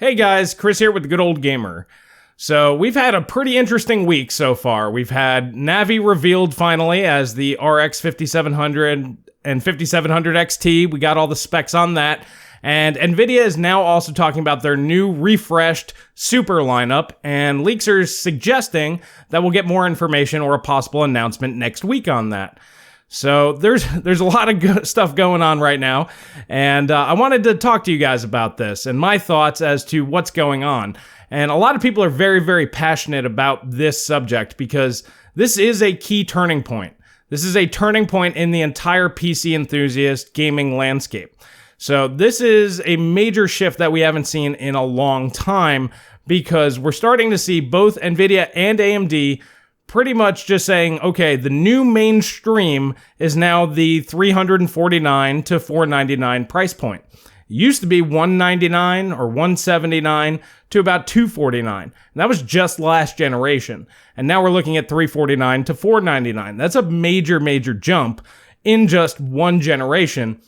Hey guys, Chris here with theGoodOldGamer. So we've had a pretty interesting week so far. We've had Navi revealed finally as the RX 5700 and 5700 XT. We got all the specs on that. And Nvidia is now also talking about their new refreshed Super lineup, and leaks are suggesting that we'll get more information or a possible announcement next week on that. So there's a lot of stuff going on right now, and I wanted to talk to you guys about this and my thoughts as to what's going on. And a lot of people are very, very passionate about this subject because this is a key turning point. This is a turning point in the entire PC enthusiast gaming landscape. So this is a major shift that we haven't seen in a long time because we're starting to see both Nvidia and AMD pretty much just saying, okay, the new mainstream is now the $349 to $499 price point. It used to be $199 or $179 to about $249. And that was just last generation. And now we're looking at $349 to $499. That's a major, major jump in just one generation.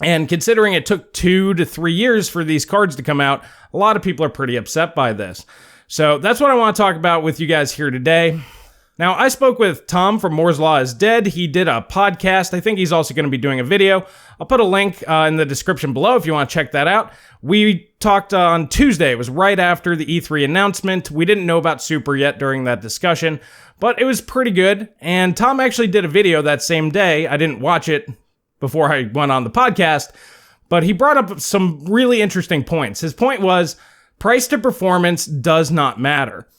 And considering it took 2 to 3 years for these cards to come out, a lot of people are pretty upset by this. So that's what I want to talk about with you guys here today. Now, I spoke with Tom from Moore's Law is Dead. He did a podcast. I think he's also going to be doing a video. I'll put a link in the description below if you want to check that out. We talked on Tuesday. It was right after the E3 announcement. We didn't know about Super yet during that discussion, but it was pretty good. And Tom actually did a video that same day. I didn't watch it before I went on the podcast, but he brought up some really interesting points. His point was price to performance does not matter.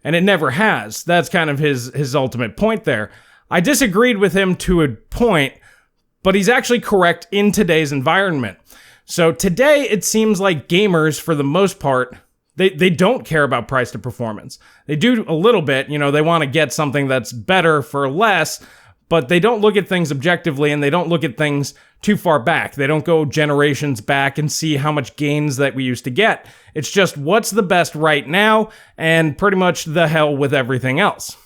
And it never has. That's kind of his ultimate point there. I disagreed with him to a point, but he's actually correct in today's environment. So today, it seems like gamers, for the most part, they don't care about price to performance. They do a little bit, they want to get something that's better for less, but they don't look at things objectively and they don't look at things too far back. They don't go generations back and see how much gains that we used to get. It's just what's the best right now and pretty much the hell with everything else.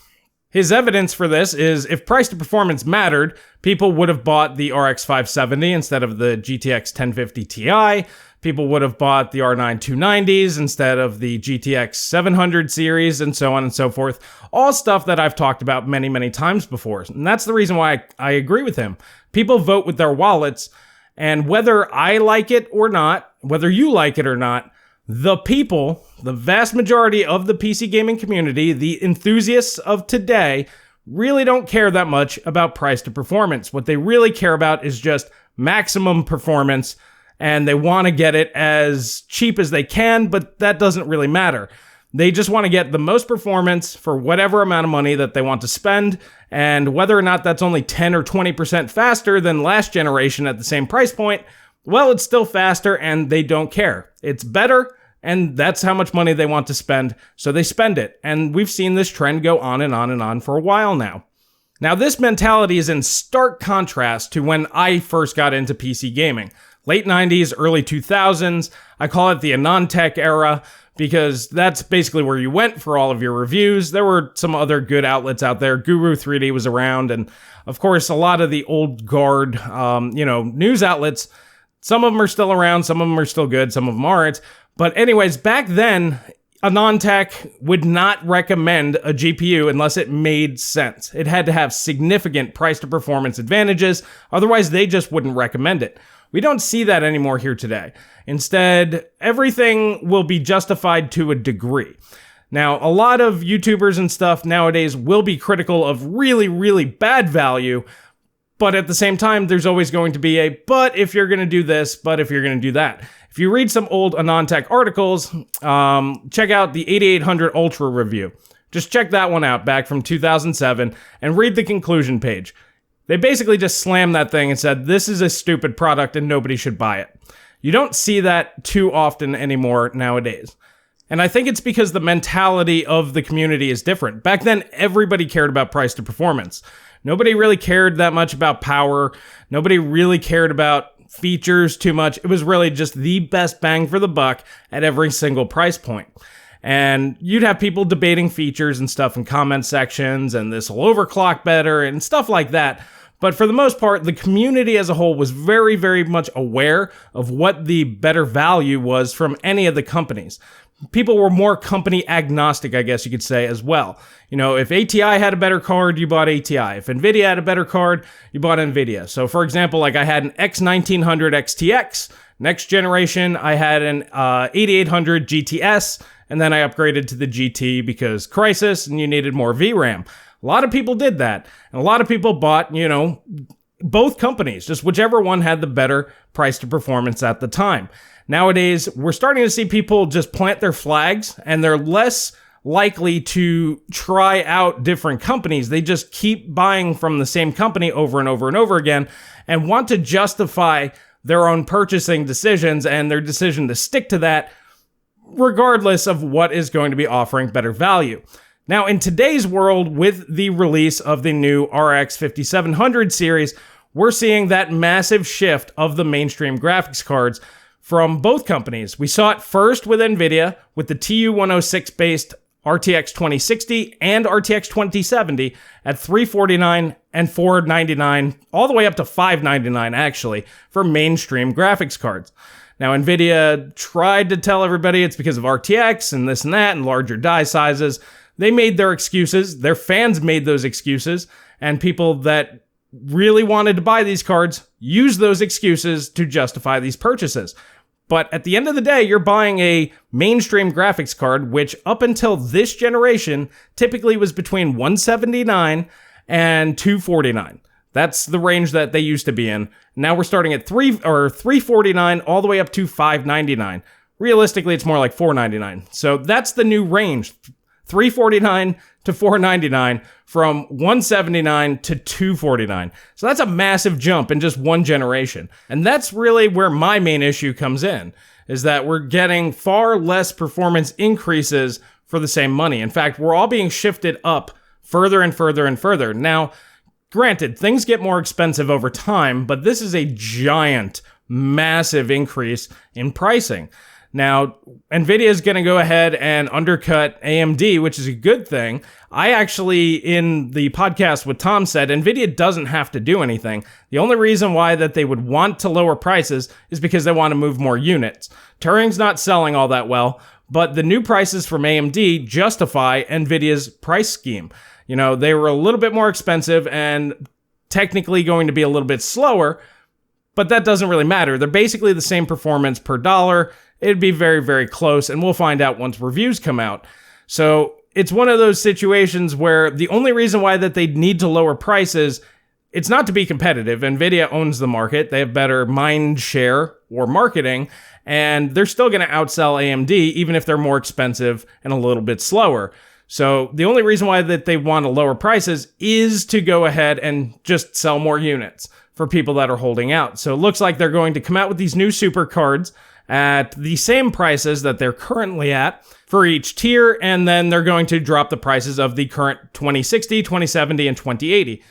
His evidence for this is if price to performance mattered, people would have bought the RX 570 instead of the GTX 1050 Ti. People would have bought the R9 290s instead of the GTX 700 series, and so on and so forth. All stuff that I've talked about many, many times before. And that's the reason why I agree with him. People vote with their wallets, and whether I like it or not, whether you like it or not, the people, the vast majority of the PC gaming community, the enthusiasts of today, really don't care that much about price to performance. What they really care about is just maximum performance, and they want to get it as cheap as they can, but that doesn't really matter. They just want to get the most performance for whatever amount of money that they want to spend, and whether or not that's only 10 or 20% faster than last generation at the same price point, well, it's still faster and they don't care. It's better, and that's how much money they want to spend, so they spend it. And we've seen this trend go on and on and on for a while now. Now, this mentality is in stark contrast to when I first got into PC gaming. Late 90s, early 2000s, I call it the Anantech era, because that's basically where you went for all of your reviews. There were some other good outlets out there. Guru 3D was around, and of course, a lot of the old guard, news outlets. Some of them are still around, some of them are still good, some of them aren't. But anyways, back then, Anantech would not recommend a GPU unless it made sense. It had to have significant price to performance advantages, otherwise they just wouldn't recommend it. We don't see that anymore here today. Instead, everything will be justified to a degree. Now, a lot of YouTubers and stuff nowadays will be critical of really, really bad value, but at the same time, there's always going to be a, but if you're going to do this, but if you're going to do that. If you read some old Anantech articles, check out the 8800 Ultra review. Just check that one out back from 2007 and read the conclusion page. They basically just slammed that thing and said, this is a stupid product and nobody should buy it. You don't see that too often anymore nowadays. And I think it's because the mentality of the community is different. Back then, everybody cared about price to performance. Nobody really cared that much about power. Nobody really cared about features too much. It was really just the best bang for the buck at every single price point. And you'd have people debating features and stuff in comment sections, and this will overclock better and stuff like that. But for the most part, the community as a whole was very, very much aware of what the better value was from any of the companies. People were more company agnostic, I guess you could say, as well. You know, if ATI had a better card, you bought ATI. If Nvidia had a better card, you bought Nvidia. So for example, like I had an X1900 XTX. Next generation, I had an 8800 GTS, and then I upgraded to the GT because crisis, and you needed more VRAM. A lot of people did that, and a lot of people bought, you know, both companies, just whichever one had the better price to performance at the time. Nowadays, we're starting to see people just plant their flags, and they're less likely to try out different companies. They just keep buying from the same company over and over and over again and want to justify their own purchasing decisions and their decision to stick to that regardless of what is going to be offering better value. Now, in today's world, with the release of the new RX 5700 series, we're seeing that massive shift of the mainstream graphics cards from both companies. We saw it first with Nvidia, with the TU106-based RTX 2060 and RTX 2070 at $349 and $499, all the way up to $599 actually, for mainstream graphics cards. Now, Nvidia tried to tell everybody it's because of RTX and this and that and larger die sizes. They made their excuses, their fans made those excuses, and people that really wanted to buy these cards used those excuses to justify these purchases. But at the end of the day, you're buying a mainstream graphics card, which up until this generation typically was between $179 and $249. That's the range that they used to be in. Now we're starting at $349 all the way up to $599. Realistically, it's more like $499. So that's the new range. $349 to $499 from $179 to $249. So that's a massive jump in just one generation. And that's really where my main issue comes in, is that we're getting far less performance increases for the same money. In fact, we're all being shifted up further and further and further. Now, granted, things get more expensive over time, but this is a giant, massive increase in pricing. Now, Nvidia is going to go ahead and undercut AMD, which is a good thing. I actually, in the podcast with Tom, said Nvidia doesn't have to do anything. The only reason why that they would want to lower prices is because they want to move more units. Turing's not selling all that well, but the new prices from AMD justify Nvidia's price scheme. You know, they were a little bit more expensive and technically going to be a little bit slower, but that doesn't really matter. They're basically the same performance per dollar. It'd be very, very close, and we'll find out once reviews come out. So it's one of those situations where the only reason why that they need to lower prices, it's not to be competitive. Nvidia owns the market. They have better mind share or marketing, and they're still going to outsell AMD even if they're more expensive and a little bit slower. So the only reason why that they want to lower prices is to go ahead and just sell more units for people that are holding out. So it looks like they're going to come out with these new super cards at the same prices that they're currently at for each tier, and then they're going to drop the prices of the current 2060, 2070, and 2080.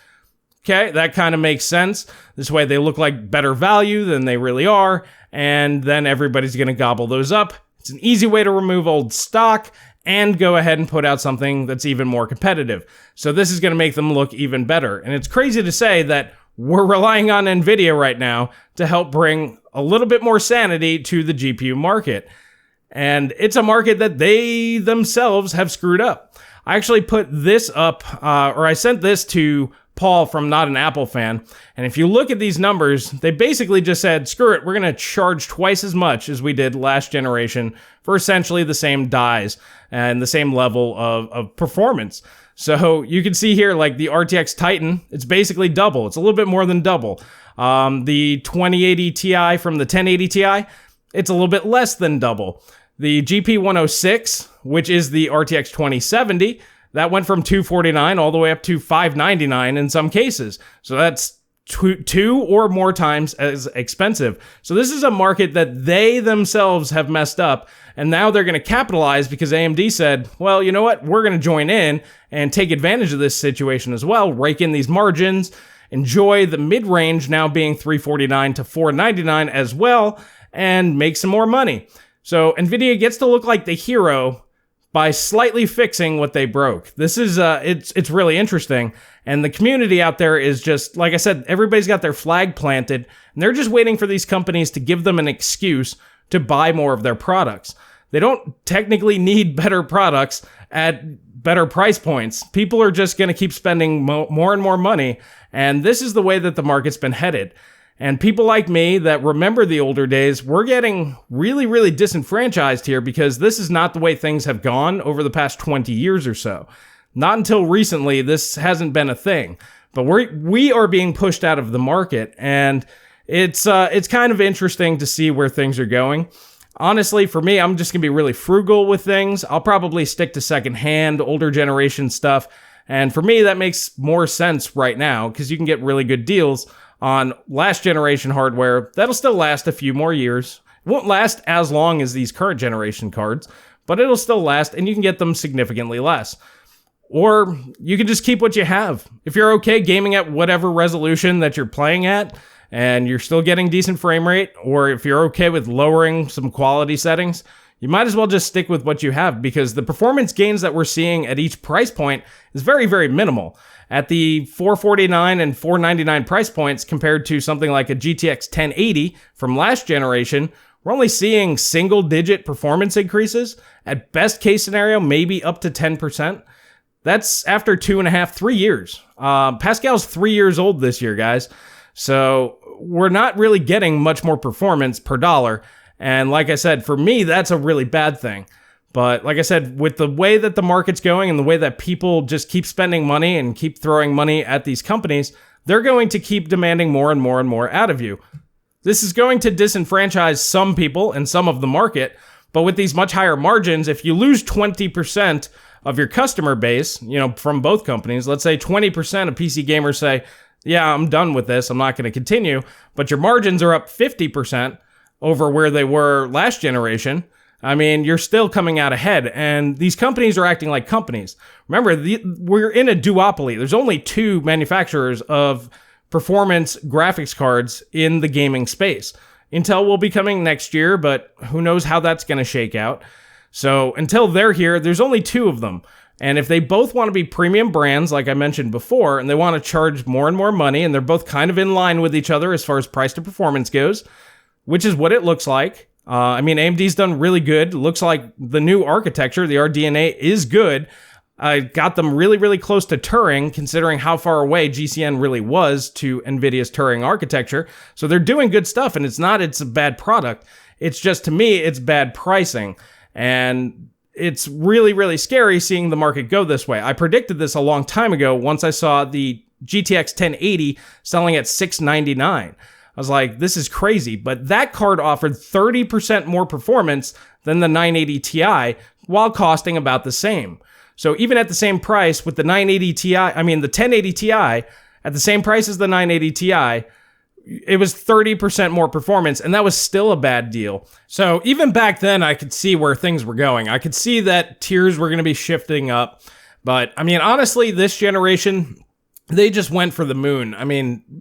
Okay, that kind of makes sense. This way they look like better value than they really are, and then everybody's going to gobble those up. It's an easy way to remove old stock and go ahead and put out something that's even more competitive. So this is going to make them look even better. And it's crazy to say that we're relying on Nvidia right now to help bring a little bit more sanity to the GPU market. And it's a market that they themselves have screwed up. I actually put this up, or I sent this to Paul from Not an Apple Fan. And if you look at these numbers, they basically just said, screw it, we're going to charge twice as much as we did last generation for essentially the same dies and the same level of performance. So you can see here, like the RTX Titan, it's basically double. It's a little bit more than double. The 2080 Ti from the 1080 Ti, it's a little bit less than double. The GP106, which is the RTX 2070, that went from $249 all the way up to $599 in some cases. So that's two or more times as expensive. So this is a market that they themselves have messed up, and now they're going to capitalize because AMD said, well, you know what? We're going to join in and take advantage of this situation as well, rake in these margins, enjoy the mid-range now being $349 to $499 as well, and make some more money. So Nvidia gets to look like the hero by slightly fixing what they broke. This is it's really interesting, and the community out there is just, like I said, everybody's got their flag planted, and they're just waiting for these companies to give them an excuse to buy more of their products. They don't technically need better products at better price points. People are just going to keep spending more and more money, and this is the way that the market's been headed. And people like me that remember the older days, we're getting really, really disenfranchised here because this is not the way things have gone over the past 20 years or so. Not until recently, this hasn't been a thing. But we are being pushed out of the market, and it's kind of interesting to see where things are going. Honestly, for me, I'm just going to be really frugal with things. I'll probably stick to secondhand, older generation stuff. And for me, that makes more sense right now because you can get really good deals on last generation hardware that'll still last a few more years. It won't last as long as these current generation cards, but it'll still last, and you can get them significantly less. Or you can just keep what you have. If you're okay gaming at whatever resolution that you're playing at, and you're still getting decent frame rate, or if you're okay with lowering some quality settings, you might as well just stick with what you have, because the performance gains that we're seeing at each price point is very, very minimal. At the $449 and $499 price points compared to something like a GTX 1080 from last generation, we're only seeing single-digit performance increases. At best case scenario, maybe up to 10%. That's after 2.5, 3 years. Pascal's 3 years old this year, guys. So we're not really getting much more performance per dollar. And like I said, for me, that's a really bad thing. But like I said, with the way that the market's going and the way that people just keep spending money and keep throwing money at these companies, they're going to keep demanding more and more and more out of you. This is going to disenfranchise some people and some of the market, but with these much higher margins, if you lose 20% of your customer base, from both companies, let's say 20% of PC gamers say, yeah, I'm done with this, I'm not going to continue, but your margins are up 50% over where they were last generation, I mean, you're still coming out ahead, and these companies are acting like companies. Remember, we're in a duopoly. There's only two manufacturers of performance graphics cards in the gaming space. Intel will be coming next year, but who knows how that's going to shake out. So until they're here, there's only two of them. And if they both want to be premium brands, like I mentioned before, and they want to charge more and more money, and they're both kind of in line with each other as far as price to performance goes, which is what it looks like. AMD's done really good. Looks like the new architecture, the RDNA, is good. I got them really, really close to Turing, considering how far away GCN really was to NVIDIA's Turing architecture. So they're doing good stuff, and it's a bad product. It's just, to me, it's bad pricing. And it's really, really scary seeing the market go this way. I predicted this a long time ago once I saw the GTX 1080 selling at $699. I was like, this is crazy. But that card offered 30% more performance than the 980 Ti while costing about the same. So even at the same price with the 1080 Ti, at the same price as the 980 Ti, it was 30% more performance, and that was still a bad deal. So even back then, I could see where things were going. I could see that tiers were going to be shifting up. But, honestly, this generation, they just went for the moon.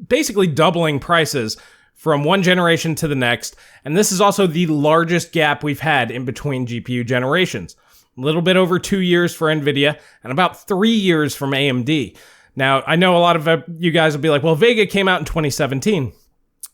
Basically doubling prices from one generation to the next. And this is also the largest gap we've had in between GPU generations. A little bit over 2 years for NVIDIA and about 3 years from AMD. Now, I know a lot of you guys will be like, well, Vega came out in 2017.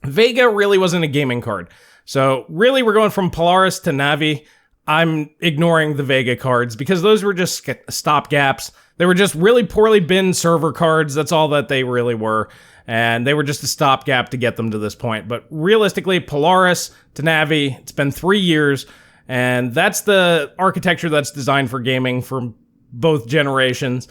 Vega really wasn't a gaming card. So really, we're going from Polaris to Navi. I'm ignoring the Vega cards because those were just stopgaps. They were just really poorly binned server cards. That's all that they really were. And they were just a stopgap to get them to this point. But realistically, Polaris to Navi, it's been 3 years. And that's the architecture that's designed for gaming for both generations.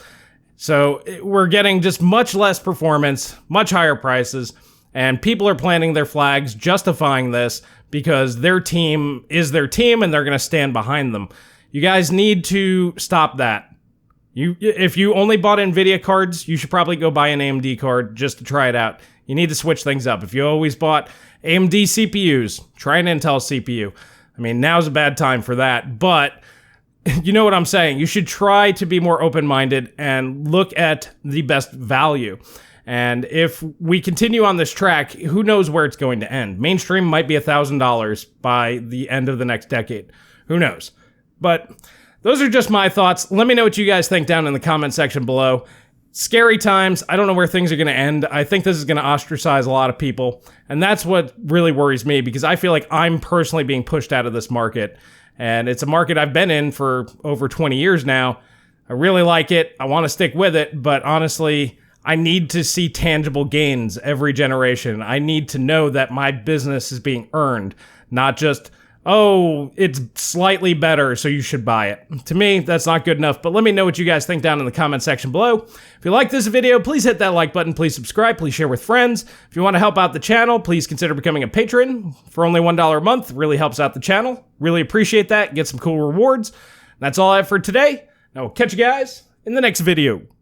So we're getting just much less performance, much higher prices, and people are planting their flags, justifying this because their team is their team and they're going to stand behind them. You guys need to stop that. If you only bought NVIDIA cards, you should probably go buy an AMD card just to try it out. You need to switch things up. If you always bought AMD CPUs, try an Intel CPU. Now's a bad time for that, but you know what I'm saying. You should try to be more open-minded and look at the best value. And if we continue on this track, who knows where it's going to end? Mainstream might be $1,000 by the end of the next decade. Who knows? But those are just my thoughts. Let me know what you guys think down in the comment section below. Scary times. I don't know where things are going to end. I think this is going to ostracize a lot of people. And that's what really worries me, because I feel like I'm personally being pushed out of this market. And it's a market I've been in for over 20 years now. I really like it. I want to stick with it. But honestly, I need to see tangible gains every generation. I need to know that my business is being earned, not just, oh, it's slightly better, so you should buy it. To me, that's not good enough, but let me know what you guys think down in the comment section below. If you like this video, please hit that like button, please subscribe, please share with friends. If you want to help out the channel, please consider becoming a patron for only $1 a month. Really helps out the channel. Really appreciate that. Get some cool rewards. That's all I have for today. I will catch you guys in the next video.